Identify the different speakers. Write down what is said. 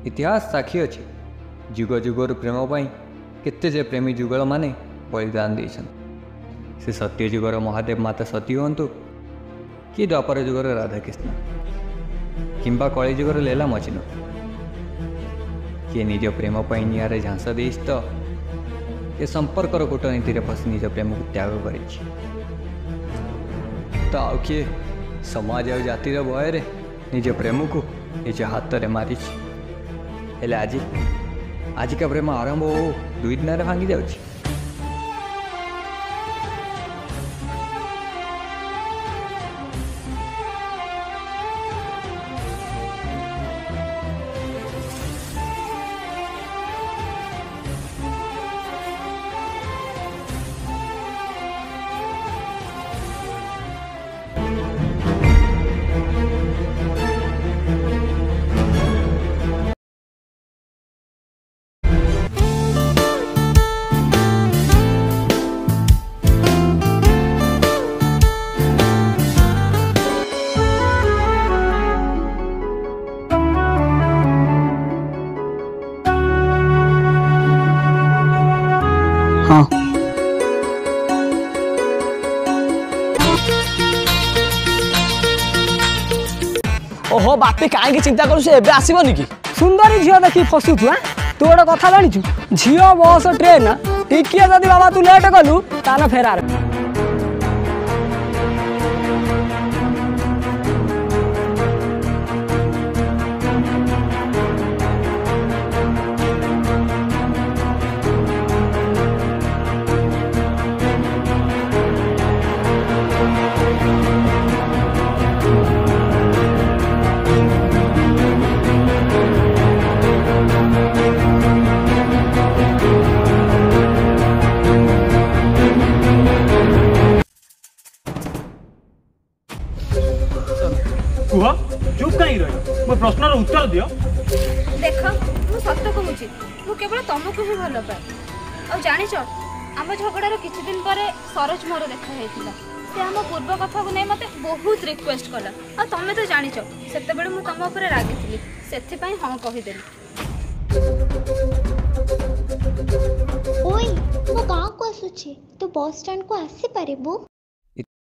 Speaker 1: इतिहास साक्षी अच्छे जुग जुगर प्रेम पाई केते जे प्रेमी जुगल माने बलिदान देछन। से सत्य जुगर महादेव माता सती हूँ कि द्वापर जुगर राधाकृष्ण किंबा कली जुगर लेला मचिन किए निज प्रेम पाई निआरे झांस देइछ तो ये संपर्कर कूटनीति फसी निज प्रेम को त्याग कर तो आउ किए समाज आ जातिर भय निज प्रेम को निज हाथ में मारी हेले आज का प्रेम आरंभ हो 2 दिन भांगी जाउछि।
Speaker 2: हाँ
Speaker 3: ओहो बापी कहीं चिंता करू से आसबनी कि
Speaker 2: सुंदरी झील देखी फसु तू तू गोटे कथा जाचु झील बस ट्रेन टिकिए जदि बाबा तू लेट कलु तान फेरार।
Speaker 4: कुह चुप कहीं रही मो प्रश्न उत्तर दियो।
Speaker 5: देख मु सत्य कहूची मु केवल तुमको ही भल पाए और जानिछ आम झगड़ार किछि दिन परे सरोज मोर देखा हेतिला से आम पूर्व कथा को नै मते बहुत रिक्वेस्ट कला आ तमे तो जानिछ सेते बेले मु तम ऊपर रागी थिली सेथि पई हां कहि देली।
Speaker 6: ओई मो गांव को आसुची तो बस स्टैंड को आसी पारिबो।